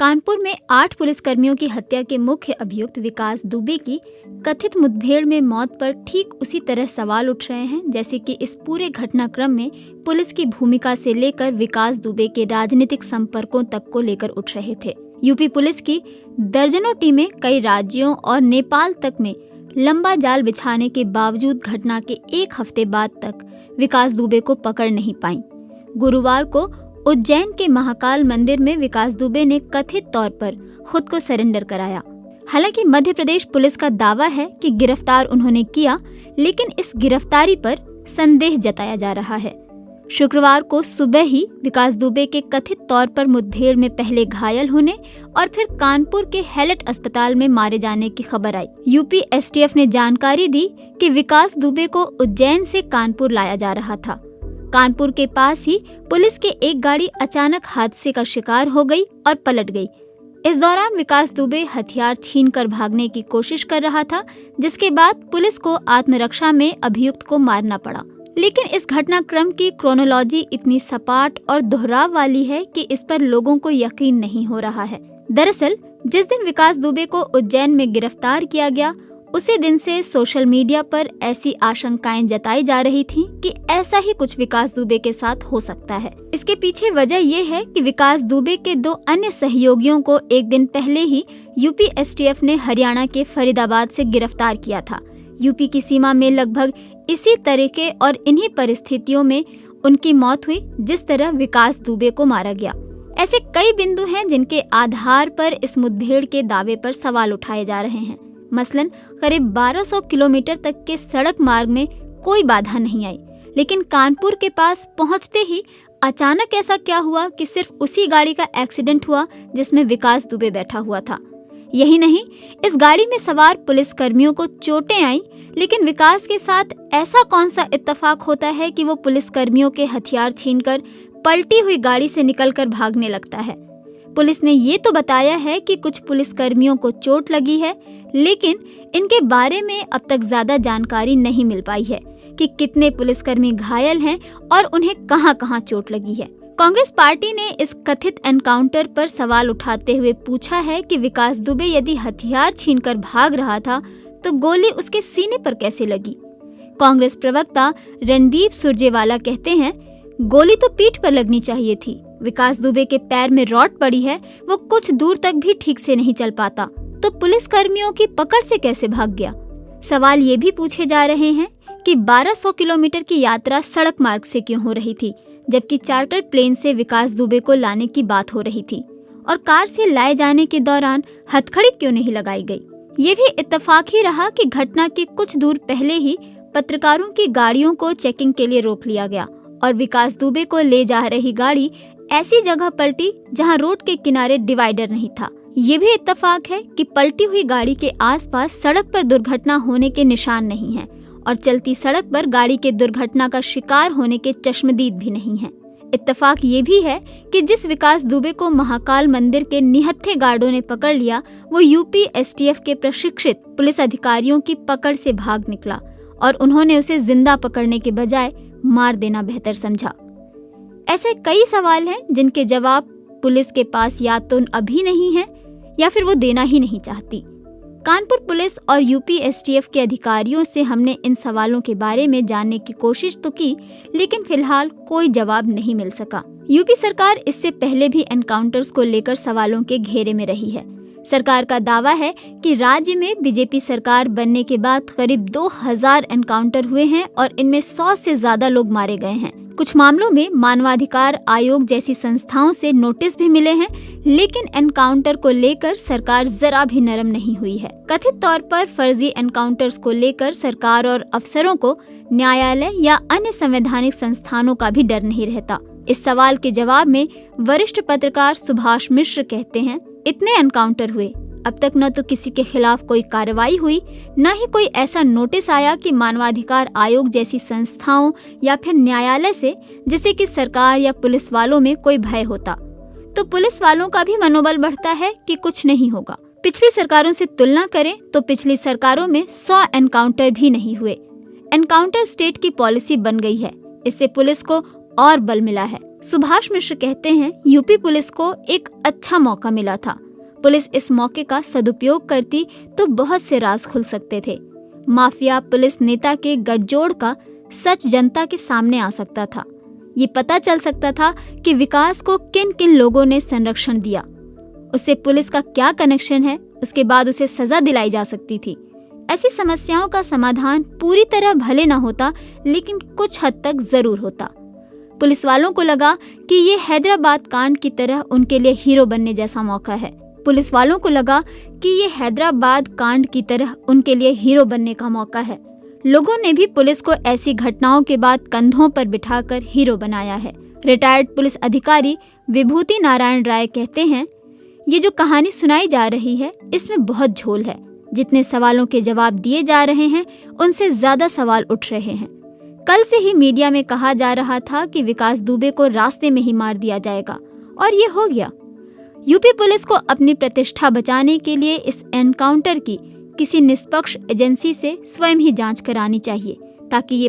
कानपुर में 8 पुलिसकर्मियों की हत्या के मुख्य अभियुक्त विकास दुबे की कथित मुठभेड़ में मौत पर ठीक उसी तरह सवाल उठ रहे हैं जैसे कि इस पूरे घटनाक्रम में पुलिस की भूमिका से लेकर विकास दुबे के राजनीतिक संपर्कों तक को लेकर उठ रहे थे। यूपी पुलिस की दर्जनों टीमें कई राज्यों और नेपाल तक में लंबा जाल बिछाने के बावजूद घटना के 1 हफ्ते बाद तक विकास दुबे को पकड़ नहीं पाई। गुरुवार को उज्जैन के महाकाल मंदिर में विकास दुबे ने कथित तौर पर खुद को सरेंडर कराया। हालांकि मध्य प्रदेश पुलिस का दावा है कि गिरफ्तार उन्होंने किया, लेकिन इस गिरफ्तारी पर संदेह जताया जा रहा है। शुक्रवार को सुबह ही विकास दुबे के कथित तौर पर मुठभेड़ में पहले घायल होने और फिर कानपुर के हैलेट अस्पताल में मारे जाने की खबर आई। यूपी एसटीएफ ने जानकारी दी कि विकास दुबे को उज्जैन से कानपुर लाया जा रहा था। कानपुर के पास ही पुलिस की एक गाड़ी अचानक हादसे का शिकार हो गई और पलट गई। इस दौरान विकास दुबे हथियार छीनकर भागने की कोशिश कर रहा था, जिसके बाद पुलिस को आत्मरक्षा में अभियुक्त को मारना पड़ा। लेकिन इस घटनाक्रम की क्रोनोलॉजी इतनी सपाट और दोहराव वाली है कि इस पर लोगों को यकीन नहीं हो रहा है। दरअसल जिस दिन विकास दुबे को उज्जैन में गिरफ्तार किया गया, उसी दिन से सोशल मीडिया पर ऐसी आशंकाएं जताई जा रही थीं कि ऐसा ही कुछ विकास दुबे के साथ हो सकता है। इसके पीछे वजह ये है कि विकास दुबे के 2 अन्य सहयोगियों को एक दिन पहले ही यूपी एसटीएफ ने हरियाणा के फरीदाबाद से गिरफ्तार किया था। यूपी की सीमा में लगभग इसी तरीके और इन्हीं परिस्थितियों में उनकी मौत हुई जिस तरह विकास दुबे को मारा गया। ऐसे कई बिंदु हैं जिनके आधार पर इस मुठभेड़ के दावे पर सवाल उठाए जा रहे हैं। मसलन करीब 1200 किलोमीटर तक के सड़क मार्ग में कोई बाधा नहीं आई, लेकिन कानपुर के पास पहुंचते ही अचानक ऐसा क्या हुआ कि सिर्फ उसी गाड़ी का एक्सीडेंट हुआ जिसमें विकास दुबे बैठा हुआ था। यही नहीं, इस गाड़ी में सवार पुलिस कर्मियों को चोटें आई, लेकिन विकास के साथ ऐसा कौन सा इत्तेफाक होता है कि वो पुलिस कर्मियों के हथियार छीनकर पलटी हुई गाड़ी से निकलकर भागने लगता है। पुलिस ने ये तो बताया है कि कुछ पुलिस कर्मियों को चोट लगी है, लेकिन इनके बारे में अब तक ज्यादा जानकारी नहीं मिल पाई है कि कितने पुलिसकर्मी घायल हैं और उन्हें कहां-कहां चोट लगी है। कांग्रेस पार्टी ने इस कथित एनकाउंटर पर सवाल उठाते हुए पूछा है कि विकास दुबे यदि हथियार छीनकर भाग रहा था तो गोली उसके सीने पर कैसे लगी। कांग्रेस प्रवक्ता रणदीप सुरजेवाला कहते हैं, गोली तो पीठ पर लगनी चाहिए थी। विकास दुबे के पैर में रॉड पड़ी है, वो कुछ दूर तक भी ठीक से नहीं चल पाता, तो पुलिस कर्मियों की पकड़ से कैसे भाग गया। सवाल ये भी पूछे जा रहे हैं कि 1200 किलोमीटर की यात्रा सड़क मार्ग से क्यों हो रही थी, जबकि चार्टर्ड प्लेन से विकास दुबे को लाने की बात हो रही थी, और कार से लाए जाने के दौरान हथकड़ी क्यों नहीं लगाई गई। ये भी इत्तेफाक ही रहा कि घटना के कुछ दूर पहले ही पत्रकारों की गाड़ियों को चेकिंग के लिए रोक लिया गया और विकास दुबे को ले जा रही गाड़ी ऐसी जगह पलटी जहां रोड के किनारे डिवाइडर नहीं था। ये भी इत्तेफाक है कि पलटी हुई गाड़ी के आसपास सड़क पर दुर्घटना होने के निशान नहीं हैं और चलती सड़क पर गाड़ी के दुर्घटना का शिकार होने के चश्मदीद भी नहीं हैं। इत्तेफाक ये भी है कि जिस विकास दुबे को महाकाल मंदिर के निहत्थे गार्डों ने पकड़ लिया, वो यूपी एसटीएफ के प्रशिक्षित पुलिस अधिकारियों की पकड़ से भाग निकला और उन्होंने उसे जिंदा पकड़ने के बजाय मार देना बेहतर समझा। ऐसे कई सवाल हैं जिनके जवाब पुलिस के पास या तो अभी नहीं है या फिर वो देना ही नहीं चाहती। कानपुर पुलिस और यूपी एसटीएफ के अधिकारियों से हमने इन सवालों के बारे में जानने की कोशिश तो की, लेकिन फिलहाल कोई जवाब नहीं मिल सका। यूपी सरकार इससे पहले भी एनकाउंटर्स को लेकर सवालों के घेरे में रही है। सरकार का दावा है कि राज्य में बीजेपी सरकार बनने के बाद करीब 2000 एनकाउंटर हुए हैं और इनमें 100 से ज्यादा लोग मारे गए हैं। कुछ मामलों में मानवाधिकार आयोग जैसी संस्थाओं से नोटिस भी मिले हैं, लेकिन एनकाउंटर को लेकर सरकार जरा भी नरम नहीं हुई है। कथित तौर पर फर्जी एनकाउंटर्स को लेकर सरकार और अफसरों को न्यायालय या अन्य संवैधानिक संस्थानों का भी डर नहीं रहता। इस सवाल के जवाब में वरिष्ठ पत्रकार सुभाष मिश्र कहते हैं, इतने एनकाउंटर हुए, अब तक न तो किसी के खिलाफ कोई कार्रवाई हुई, न ही कोई ऐसा नोटिस आया कि मानवाधिकार आयोग जैसी संस्थाओं या फिर न्यायालय से जिससे कि सरकार या पुलिस वालों में कोई भय होता। तो पुलिस वालों का भी मनोबल बढ़ता है कि कुछ नहीं होगा। पिछली सरकारों से तुलना करें तो पिछली सरकारों में 100 एनकाउंटर भी नहीं हुए। एनकाउंटर स्टेट की पॉलिसी बन गई है, इससे पुलिस को और बल मिला है। सुभाष मिश्र कहते हैं, यूपी पुलिस को एक अच्छा मौका मिला था। पुलिस इस मौके का सदुपयोग करती तो बहुत से राज खुल सकते थे। माफिया पुलिस नेता के गठजोड़ का सच जनता के सामने आ सकता था। ये पता चल सकता था कि विकास को किन किन लोगों ने संरक्षण दिया, उससे पुलिस का क्या कनेक्शन है, उसके बाद उसे सजा दिलाई जा सकती थी। ऐसी समस्याओं का समाधान पूरी तरह भले ना होता, लेकिन कुछ हद तक जरूर होता। पुलिस वालों को लगा कि ये हैदराबाद कांड की तरह उनके लिए हीरो बनने जैसा मौका है। पुलिस वालों को लगा कि ये हैदराबाद कांड की तरह उनके लिए हीरो बनने का मौका है। लोगों ने भी पुलिस को ऐसी घटनाओं के बाद कंधों पर बिठाकर हीरो बनाया है। रिटायर्ड पुलिस अधिकारी विभूति नारायण राय कहते हैं, ये जो कहानी सुनाई जा रही है इसमें बहुत झोल है। जितने सवालों के जवाब दिए जा रहे हैं उनसे ज्यादा सवाल उठ रहे हैं। कल से ही मीडिया में कहा जा रहा था कि विकास दुबे को रास्ते में ही मार दिया जाएगा, और ये हो गया। यूपी पुलिस को अपनी प्रतिष्ठा बचाने के लिए इस एनकाउंटर की किसी निष्पक्ष एजेंसी से स्वयं ही जांच करानी चाहिए, ताकि ये